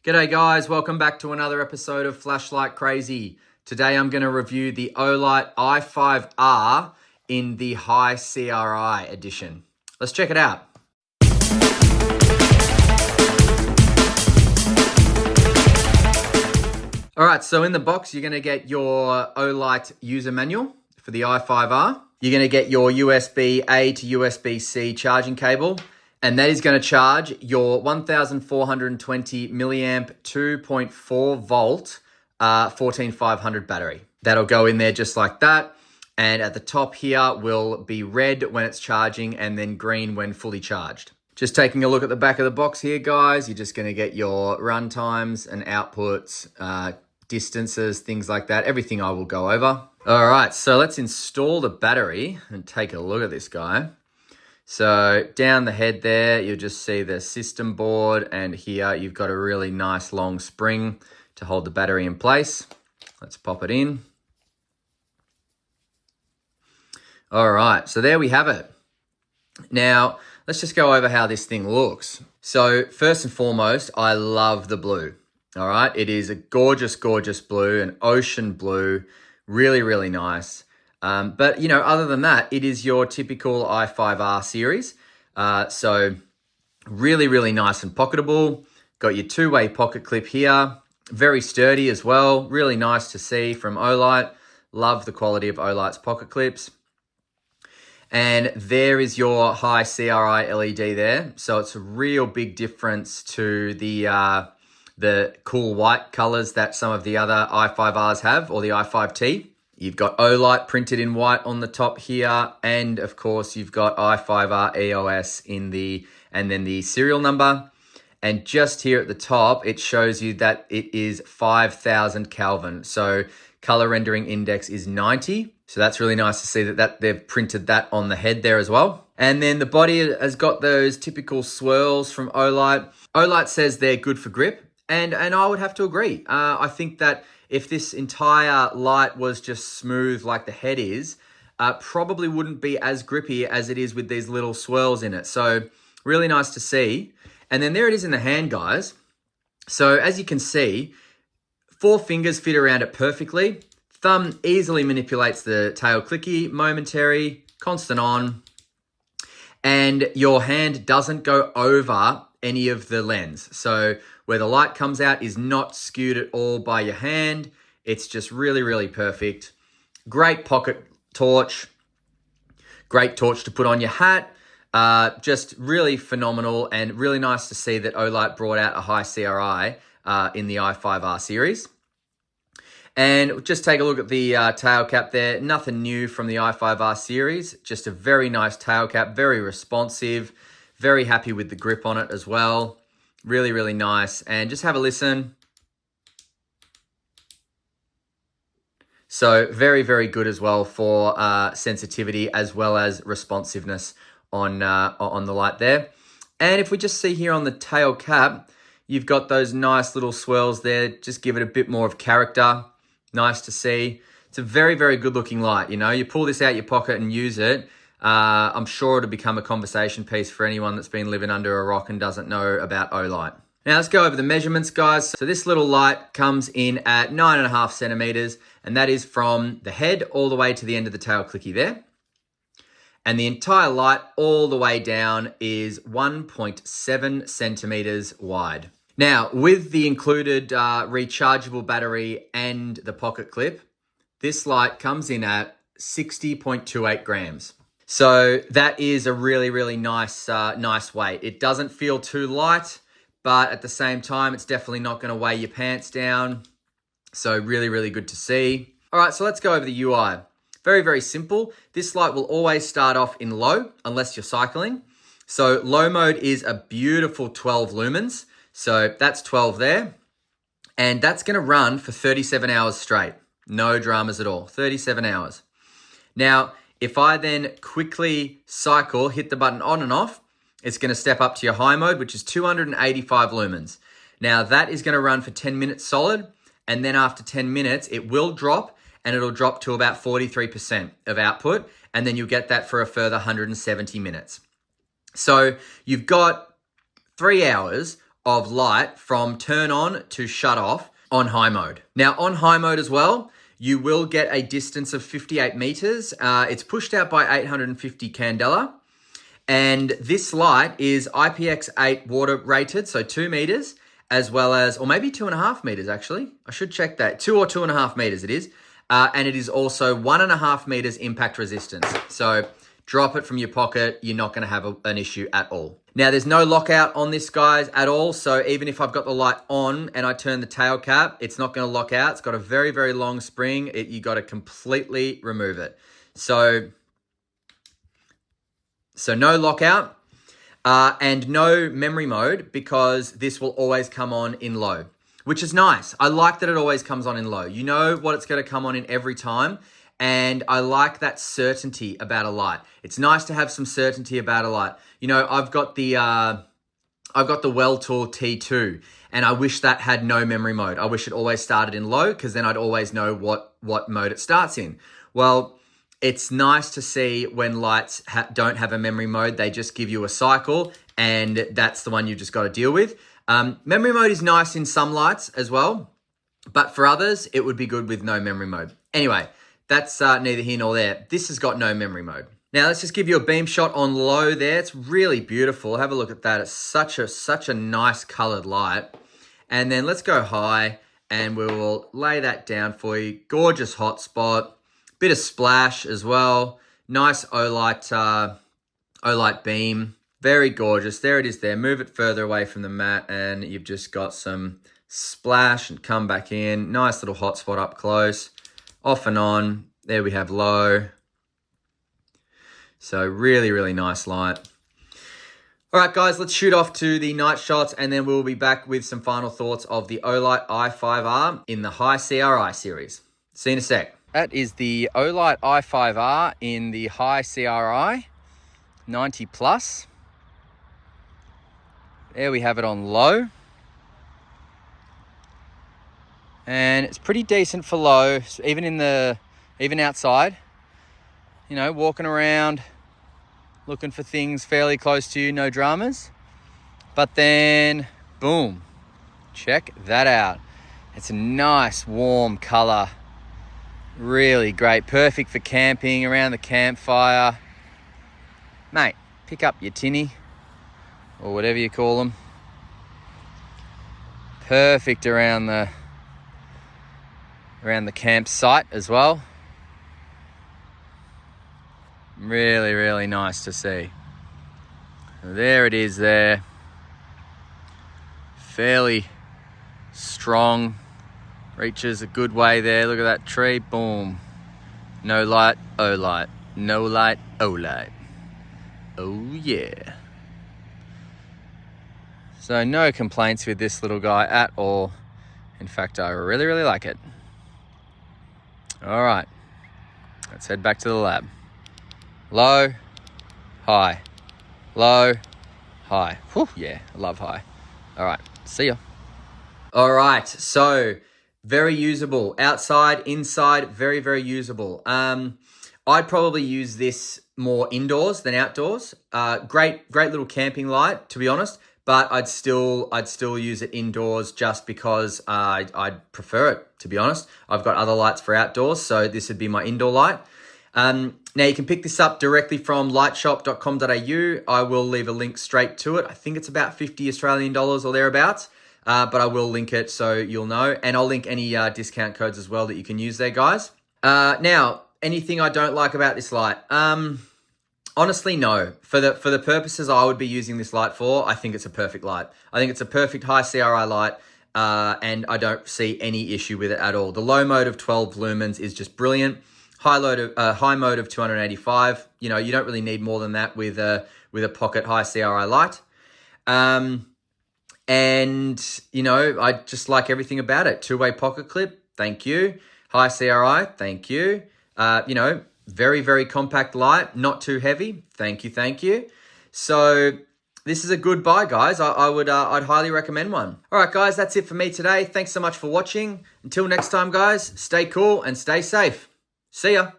G'day guys, welcome back to another episode of Flashlight Crazy. Today I'm going to review the Olight I5R in the high CRI edition. Let's check it out. Alright, so in the box you're going to get your Olight user manual for the I5R. You're going to get your USB-A to USB-C charging cable. And that is going to charge your 1420 milliamp 2.4 volt 14500 battery. That'll go in there just like that. And at the top here will be red when it's charging and then green when fully charged. Just taking a look at the back of the box here, guys, you're just going to get your run times and outputs, distances, things like that. Everything I will go over. All right, so let's install the battery and take a look at this guy. So down the head there, you'll just see the system board, and here you've got a really nice long spring to hold the battery in place. Let's pop it in. All right, so there we have it. Now, let's just go over how this thing looks. So first and foremost, I love the blue. All right, it is a gorgeous, gorgeous blue, an ocean blue, really, really nice. But, you know, other than that, it is your typical I5R series. So really, really nice and pocketable. Got your two-way pocket clip here. Very sturdy as well. Really nice to see from Olight. Love the quality of Olight's pocket clips. And there is your high CRI LED there. So it's a real big difference to the cool white colors that some of the other I5Rs have, or the i5T. You've got Olight printed in white on the top here, and of course you've got I5R EOS and then the serial number. And just here at the top, it shows you that it is 5000 Kelvin. So color rendering index is 90. So that's really nice to see that they've printed that on the head there as well. And then the body has got those typical swirls from Olight. Olight says they're good for grip, and I would have to agree. I think that if this entire light was just smooth like the head is, probably wouldn't be as grippy as it is with these little swirls in it. So really nice to see. And then there it is in the hand, guys. So as you can see, 4 fingers fit around it perfectly. Thumb easily manipulates the tail clicky, momentary, constant on. And your hand doesn't go over any of the lens. So where the light comes out is not skewed at all by your hand. It's just really, really perfect. Great pocket torch. Great torch to put on your hat. Just really phenomenal, and really nice to see that Olight brought out a high CRI in the I5R series. And just take a look at the tail cap there. Nothing new from the I5R series. Just a very nice tail cap, very responsive. Very happy with the grip on it as well. Really, really nice. And just have a listen. So very, very good as well for sensitivity as well as responsiveness on the light there. And if we just see here on the tail cap, you've got those nice little swirls there. Just give it a bit more of character. Nice to see. It's a very, very good looking light. You know, you pull this out your pocket and use it. I'm sure it'll become a conversation piece for anyone that's been living under a rock and doesn't know about Olight. Now let's go over the measurements, guys. So this little light comes in at 9.5 centimeters, and that is from the head all the way to the end of the tail clicky there. And the entire light all the way down is 1.7 centimeters wide. Now, with the included rechargeable battery and the pocket clip, this light comes in at 60.28 grams. So that is a really, really nice weight. It doesn't feel too light, but at the same time, it's definitely not going to weigh your pants down. So really, really good to see. All right, so let's go over the UI. Very, very simple. This light will always start off in low unless you're cycling. So low mode is a beautiful 12 lumens. So that's 12 there. And that's going to run for 37 hours straight. No dramas at all. 37 hours. Now, if I then quickly cycle, hit the button on and off, it's going to step up to your high mode, which is 285 lumens. Now, that is going to run for 10 minutes solid. And then after 10 minutes, it will drop, and it'll drop to about 43% of output. And then you'll get that for a further 170 minutes. So you've got 3 hours of light from turn on to shut off on high mode. Now on high mode as well, you will get a distance of 58 meters. It's pushed out by 850 candela. And this light is IPX8 water rated, so 2 meters, as well as, or maybe 2.5 meters actually. I should check that. 2 or 2.5 meters it is. And it is also 1.5 meters impact resistance. So drop it from your pocket, you're not gonna have an issue at all. Now there's no lockout on this, guys, at all. So even if I've got the light on and I turn the tail cap, it's not gonna lock out. It's got a very, very long spring. You gotta completely remove it. So no lockout and no memory mode, because this will always come on in low, which is nice. I like that it always comes on in low. You know what it's gonna come on in every time. And I like that certainty about a light. It's nice to have some certainty about a light. You know, I've got the Well-Tool T2, and I wish that had no memory mode. I wish it always started in low, because then I'd always know what mode it starts in. Well, it's nice to see when lights don't have a memory mode. They just give you a cycle, and that's the one you just got to deal with. Memory mode is nice in some lights as well, but for others, it would be good with no memory mode. Anyway, that's neither here nor there. This has got no memory mode. Now let's just give you a beam shot on low there. It's really beautiful. Have a look at that. It's such a nice colored light. And then let's go high, and we will lay that down for you. Gorgeous hot spot. Bit of splash as well. Nice Olight beam. Very gorgeous. There it is there. Move it further away from the mat, and you've just got some splash and come back in. Nice little hot spot up close. Off and on. There we have low. So really, really nice light. All right, guys, let's shoot off to the night shots, and then we'll be back with some final thoughts of the Olight I5R in the high CRI series. See you in a sec. That is the Olight I5R in the high CRI, 90 plus. There we have it on low. And it's pretty decent for low, even outside. You know, walking around, looking for things fairly close to you, no dramas. But then, boom, check that out. It's a nice warm color. Really great, perfect for camping, around the campfire. Mate, pick up your tinny, or whatever you call them. Perfect around the campsite as well. Really, really nice to see. There it is there. Fairly strong. Reaches a good way there. Look at that tree. Boom. No light, Olight. No light, Olight. Oh yeah. So no complaints with this little guy at all. In fact, I really, really like it. All right. Let's head back to the lab. Low, high. Low, high. Whew, yeah, I love high. All right, see ya. All right, so very usable. Outside, inside, very, very usable. I'd probably use this more indoors than outdoors. Great little camping light, to be honest, but I'd still use it indoors just because I'd prefer it, to be honest. I've got other lights for outdoors, so this would be my indoor light. Now you can pick this up directly from lightshop.com.au. I will leave a link straight to it. I think it's about 50 Australian dollars or thereabouts, but I will link it so you'll know. And I'll link any discount codes as well that you can use there, guys. Now, anything I don't like about this light? Honestly, no. For the purposes I would be using this light for, I think it's a perfect light. I think it's a perfect high CRI light, and I don't see any issue with it at all. The low mode of 12 lumens is just brilliant. High mode of 285. You know, you don't really need more than that with a pocket high CRI light. And you know, I just like everything about it. Two-way pocket clip, thank you. High CRI, thank you. You know, very, very compact light, not too heavy. Thank you. So this is a good buy, guys. I'd highly recommend one. All right, guys, that's it for me today. Thanks so much for watching. Until next time, guys, stay cool and stay safe. See ya.